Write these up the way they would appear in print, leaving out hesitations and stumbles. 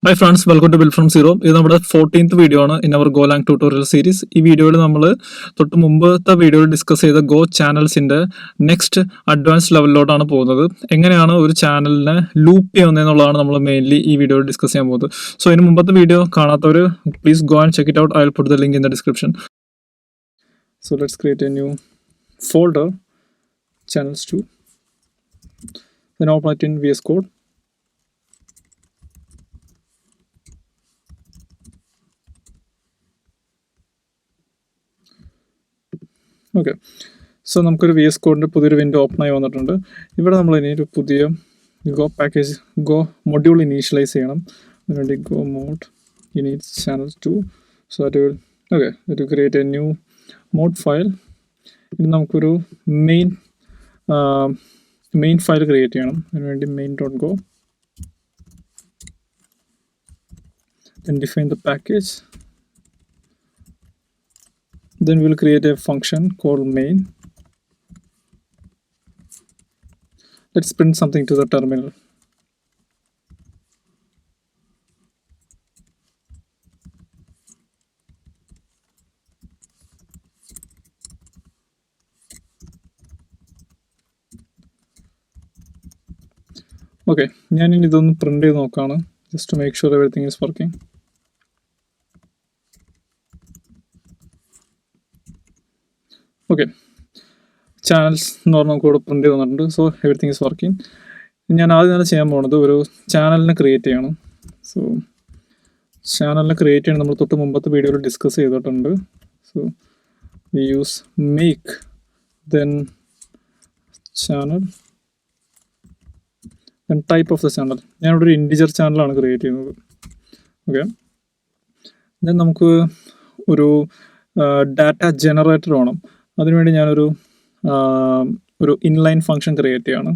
Hi friends, welcome to Build from Zero. ഇത് നമ്മുടെ 14th video ആണ് in our Golang tutorial series. ഈ വീഡിയോയിൽ നമ്മൾ തൊട്ട് മുമ്പത്തെ വീഡിയോയിൽ ഡിസ്കസ് ചെയ്ത ഗോ ചാനൽസിന്റെ നെക്സ്റ്റ് അഡ്വാൻസ് ലെവലിലോട്ടാണ് പോകുന്നത്. എങ്ങനെയാണ് ഒരു ചാനലിനെ ലൂപ്പ് ചെയ്യുന്നതെന്നുള്ളതാണ് നമ്മൾ മെയിൻലി ഈ വീഡിയോയിൽ ഡിസ്കസ് ചെയ്യാൻ പോകുന്നത്. സോ ഇതിന് മുമ്പത്തെ വീഡിയോ കാണാത്തവർ please go and check it out. I will put the link in the description. So let's create a new folder, channels 2. Then open it in VS Code. Okay, so നമുക്കൊരു VS കോഡിൻ്റെ പുതിയൊരു window open ആയി വന്നിട്ടുണ്ട്. ഇവിടെ നമ്മൾ ഇനി ഒരു പുതിയ go package go module initialize ചെയ്യണം. അതിനുവേണ്ടി go mod init channel 2. So that will that create a new mod file. ഇനി നമുക്കൊരു മെയിൻ ഫയൽ ക്രിയേറ്റ് ചെയ്യണം. അതിനുവേണ്ടി main.go, then define the package. Then we'll create a function called main. Let's print something to the terminal. Okay, ഞാൻ ഇനി ഇതൊന്ന് print ചെയ്ത് നോക്കാണ്, just to make sure everything is working. Okay, channels എന്ന് പറഞ്ഞാൽ നമുക്ക് ഇവിടെ പ്രിന്റ് ചെയ്ത് തന്നിട്ടുണ്ട്. So everything is working. ഞാൻ ആദ്യം തന്നെ ചെയ്യാൻ പോകുന്നത് ഒരു ചാനലിനെ ക്രിയേറ്റ് ചെയ്യണം. സോ ചാനലിനെ ക്രിയേറ്റ് ചെയ്യണം നമ്മൾ തൊട്ട് മുമ്പത്തെ വീഡിയോയിൽ ഡിസ്കസ് ചെയ്തിട്ടുണ്ട്. So we use make then channel then type of the channel. ഞാനിവിടെ ഒരു ഇൻറ്റിജർ ചാനലാണ് ക്രിയേറ്റ് ചെയ്യുന്നത്. ഓക്കെ, ദെൻ നമുക്ക് ഒരു ഡാറ്റ ജനറേറ്റർ വേണം. അതിനുവേണ്ടി ഞാനൊരു ഇൻലൈൻ ഫംഗ്ഷൻ ക്രിയേറ്റ് ചെയ്യാണ്.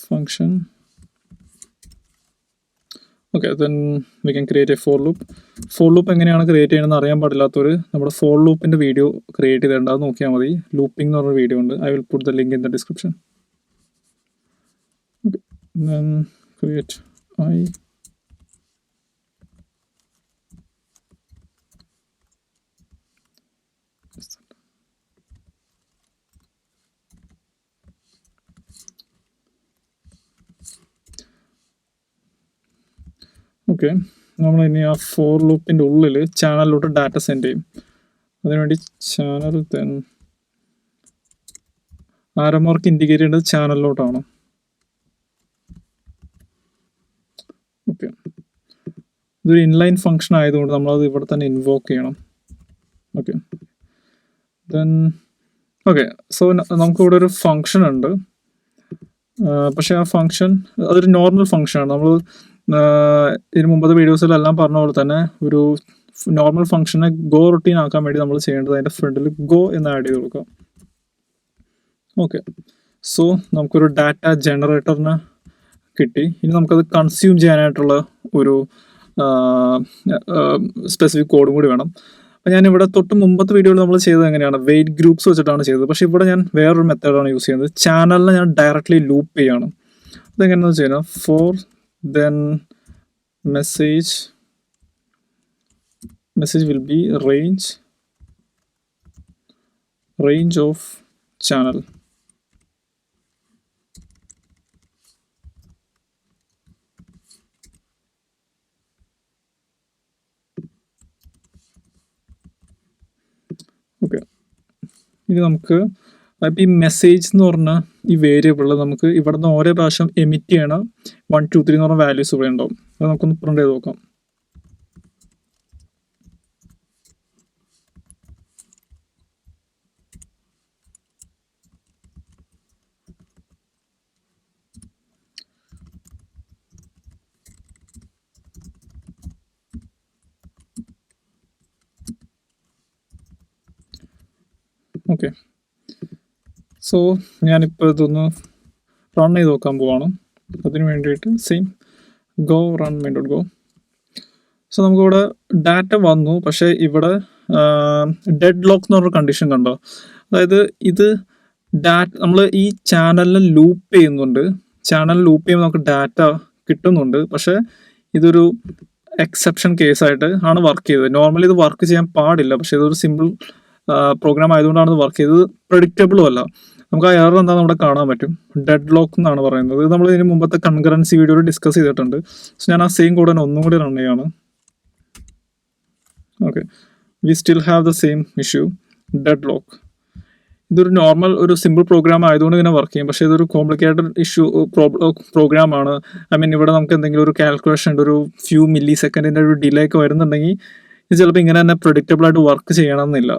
Function okay, then we can create A for loop. For loop എങ്ങനെയാണ് ക്രിയേറ്റ് ചെയ്യണമെന്ന് അറിയാൻ പാടില്ലാത്തവർ നമ്മുടെ ഫോർ ലൂപ്പിൻ്റെ വീഡിയോ ക്രിയേറ്റ് ചെയ്തിട്ടുണ്ട്, അത് നോക്കിയാൽ മതി. ലൂപ്പിംഗ് എന്ന് പറഞ്ഞ വീഡിയോ ഉണ്ട്. I will put the link in the description. Okay, then create I. Okay, നമ്മൾ ഇനി ആ ഫോർ ലൂപ്പിൻ്റെ ഉള്ളിൽ ചാനലിലോട്ട് ഡാറ്റ സെൻഡ് ചെയ്യും. അതിനുവേണ്ടി channel then arrow mark indicate ചെയ്യേണ്ടത് ചാനലിലോട്ടാണ്. ഓക്കെ, ഇതൊരു ഇൻലൈൻ ഫംഗ്ഷൻ ആയതുകൊണ്ട് നമ്മളത് ഇവിടെ തന്നെ ഇൻവോക്ക് ചെയ്യണം. ഓക്കെ, ദെൻ ഓക്കെ, സോ നമുക്കിവിടെ ഒരു ഫംഗ്ഷൻ ഉണ്ട്. പക്ഷേ ആ ഫംഗ്ഷൻ അതൊരു നോർമൽ ഫംഗ്ഷനാണ്. നമ്മൾ ഇതിന് മുമ്പത്തെ വീഡിയോസിലെല്ലാം പറഞ്ഞ പോലെ തന്നെ ഒരു നോർമൽ ഫംഗ്ഷനെ ഗോ റൊട്ടീൻ ആക്കാൻ വേണ്ടി നമ്മൾ ചെയ്യേണ്ടത് അതിൻ്റെ ഫ്രണ്ടിൽ ഗോ എന്ന് ആഡ് ചെയ്ത് കൊടുക്കാം. ഓക്കെ, സോ നമുക്കൊരു ഡാറ്റ ജനറേറ്ററിന് കിട്ടി. ഇനി നമുക്കത് കൺസ്യൂം ചെയ്യാനായിട്ടുള്ള ഒരു സ്പെസിഫിക് കോഡും കൂടി വേണം. അപ്പോൾ ഞാനിവിടെ തൊട്ട് മുമ്പത്തെ വീഡിയോയിൽ നമ്മൾ ചെയ്തത് എങ്ങനെയാണ്, വെയിറ്റ് ഗ്രൂപ്പ്സ് വെച്ചിട്ടാണ് ചെയ്തത്. പക്ഷേ ഇവിടെ ഞാൻ വേറൊരു മെത്തേഡാണ് യൂസ് ചെയ്യുന്നത്. ചാനലിനെ ഞാൻ ഡയറക്റ്റ്ലി ലൂപ്പ് ചെയ്യാണ്. അതെങ്ങനെയാണെന്ന് വെച്ച് കഴിഞ്ഞാൽ for then message will be range of channel. Okay, ഇനി നമുക്ക് അപ്പോൾ ഈ മെസ്സേജ് എന്ന് പറഞ്ഞ ഈ വേരിയബിളിൽ നമുക്ക് ഇവിടെ നിന്ന് ഓരോ പ്രാവശ്യം എമിറ്റ് ചെയ്യണ 1 2 3 എന്ന് പറഞ്ഞ വാല്യൂസ് ഇവിടെ ഉണ്ടാവും. അത് നമുക്കൊന്ന് പ്രിന്റ് ചെയ്ത് നോക്കാം. ഓക്കെ, സോ ഞാനിപ്പോൾ ഇതൊന്ന് റൺ ചെയ്ത് നോക്കാൻ പോവാണ്. അതിന് വേണ്ടിയിട്ട് same go run main.go. So നമുക്കിവിടെ ഡാറ്റ വന്നു, പക്ഷേ ഇവിടെ ഡെഡ് ലോക്ക് എന്ന് പറഞ്ഞ കണ്ടീഷൻ കണ്ടോ. അതായത് ഇത് നമ്മൾ ഈ ചാനലിനെ ലൂപ്പ് ചെയ്യുന്നുണ്ട്. ചാനൽ ലൂപ്പ് ചെയ്യുമ്പോൾ നമുക്ക് ഡാറ്റ കിട്ടുന്നുണ്ട്. പക്ഷേ ഇതൊരു എക്സെപ്ഷൻ കേസായിട്ട് ആണ് വർക്ക് ചെയ്തത്. നോർമലി ഇത് വർക്ക് ചെയ്യാൻ പാടില്ല, പക്ഷേ ഇതൊരു സിമ്പിൾ പ്രോഗ്രാം ആയതുകൊണ്ടാണ് ഇത് വർക്ക് ചെയ്തത്. പ്രഡിക്റ്റബിളും അല്ല. നമുക്ക് ആ എറർ എന്താണെന്ന് അവിടെ കാണാൻ പറ്റും. ഡെഡ് ലോക്ക് എന്നാണ് പറയുന്നത്. ഇത് നമ്മൾ ഇതിന് മുമ്പത്തെ കൺകറൻസി വീഡിയോയിൽ ഡിസ്കസ് ചെയ്തിട്ടുണ്ട്. സോ ഞാൻ ആ സെയിം കോഡ് തന്നെ ഒന്നും കൂടി റൺ ചെയ്യാണ്. Okay, we still have the same issue, dead lock. ഇതൊരു നോർമൽ ഒരു സിമ്പിൾ പ്രോഗ്രാം ആയതുകൊണ്ട് ഇങ്ങനെ വർക്ക് ചെയ്യും. പക്ഷേ ഇതൊരു കോംപ്ലിക്കേറ്റഡ് ഇഷ്യൂ പ്രോഗ്രാമാണ്. ഐ മീൻ ഇവിടെ നമുക്ക് എന്തെങ്കിലും ഒരു കാൽക്കുലേഷൻ ഉണ്ട്, ഒരു ഫ്യൂ മില്ലി സെക്കൻഡിൻ്റെ ഒരു ഡിലേ ഒക്കെ വരുന്നുണ്ടെങ്കിൽ ഇത് ചിലപ്പോൾ ഇങ്ങനെ തന്നെ പ്രഡിക്റ്റബിൾ ആയിട്ട് വർക്ക് ചെയ്യണമെന്നില്ല.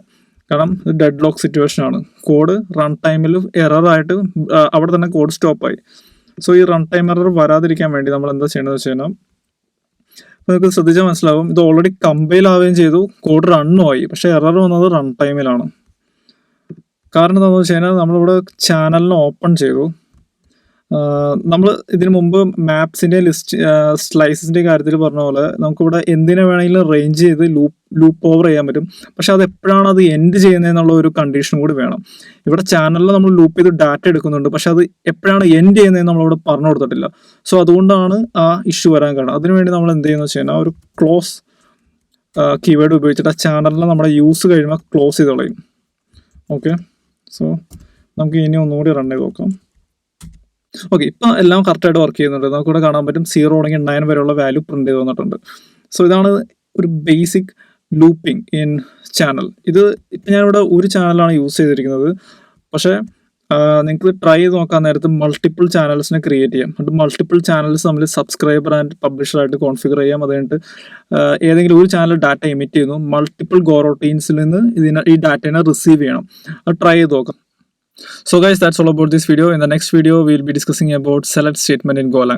കാരണം ഇത് ഡെഡ് ലോക്ക് സിറ്റുവേഷൻ ആണ്. കോഡ് റൺ ടൈമിൽ എററായിട്ട് അവിടെ തന്നെ കോഡ് സ്റ്റോപ്പായി. സോ ഈ റൺ ടൈം എറർ വരാതിരിക്കാൻ വേണ്ടി നമ്മൾ എന്താ ചെയ്യണമെന്ന് വെച്ച് കഴിഞ്ഞാൽ, നിങ്ങൾക്ക് ശ്രദ്ധിച്ചാൽ മനസ്സിലാവും, ഇത് ഓൾറെഡി കമ്പൈൽ ആവുകയും ചെയ്തു, കോഡ് റണ്ണും ആയി. പക്ഷേ എറർ വന്നത് റൺ ടൈമിലാണ്. കാരണം എന്താണെന്ന് വെച്ച് കഴിഞ്ഞാൽ നമ്മളിവിടെ ചാനലിന് ഓപ്പൺ ചെയ്തു. നമ്മൾ ഇതിനു മുമ്പ് മാപ്സിൻ്റെ ലിസ്റ്റ് സ്ലൈസസിൻ്റെ കാര്യത്തിൽ പറഞ്ഞ പോലെ നമുക്കിവിടെ എന്തിനെ വേണമെങ്കിലും റേഞ്ച് ചെയ്ത് ലൂപ്പ് ഓവർ ചെയ്യാൻ പറ്റും. പക്ഷെ അത് എപ്പോഴാണ് അത് എൻഡ് ചെയ്യുന്നതെന്നുള്ള ഒരു കണ്ടീഷൻ കൂടി വേണം. ഇവിടെ ചാനലിൽ നമ്മൾ ലൂപ്പ് ചെയ്ത് ഡാറ്റ എടുക്കുന്നുണ്ട്, പക്ഷെ അത് എപ്പോഴാണ് എൻഡ് ചെയ്യുന്നതെന്ന് നമ്മളിവിടെ പറഞ്ഞു കൊടുത്തിട്ടില്ല. സോ അതുകൊണ്ടാണ് ആ ഇഷ്യൂ വരാൻ കാരണം. അതിനുവേണ്ടി നമ്മൾ എന്ത് ചെയ്യുന്നത് വെച്ച് കഴിഞ്ഞാൽ ഒരു ക്ലോസ് കീവേഡ് ഉപയോഗിച്ചിട്ട് ആ ചാനലിൽ നമ്മുടെ യൂസ് കഴിയുമ്പോൾ ക്ലോസ് ചെയ്ത് കളയും. ഓക്കെ, സോ നമുക്ക് ഇനി ഒന്നുകൂടി റൺ ചെയ്ത് നോക്കാം. ഓക്കെ, ഇപ്പം എല്ലാം കറക്റ്റായിട്ട് വർക്ക് ചെയ്യുന്നുണ്ട്. നമുക്കിവിടെ കാണാൻ പറ്റും 0 തുടങ്ങി 9 വരെയുള്ള വാല്യൂ പ്രിന്റ് ചെയ്ത് വന്നിട്ടുണ്ട്. സോ ഇതാണ് ഒരു ബേസിക് ലൂപ്പിംഗ് ഇൻ ചാനൽ. ഇത് ഇപ്പം ഞാനിവിടെ ഒരു ചാനലാണ് യൂസ് ചെയ്തിരിക്കുന്നത്. പക്ഷേ നിങ്ങൾക്ക് ട്രൈ ചെയ്ത് നോക്കാൻ നേരത്ത് മൾട്ടിപ്പിൾ ചാനൽസിനെ ക്രിയേറ്റ് ചെയ്യാം. എന്നിട്ട് മൾട്ടിപ്പിൾ ചാനൽസ് തമ്മിൽ സബ്സ്ക്രൈബർ ആൻഡ് പബ്ലിഷറായിട്ട് കോൺഫിഗർ ചെയ്യാം. അത് കഴിഞ്ഞിട്ട് ഏതെങ്കിലും ഒരു ചാനൽ ഡാറ്റ എമിറ്റ് ചെയ്യുന്നു, മൾട്ടിപ്പിൾ ഗോറോട്ടീൻസിൽ നിന്ന് ഈ ഡാറ്റേനെ റിസീവ് ചെയ്യണം. അത് ട്രൈ ചെയ്ത് നോക്കാം. So guys, that's all about this video. In the next video, we'll be discussing about select statement in Golang.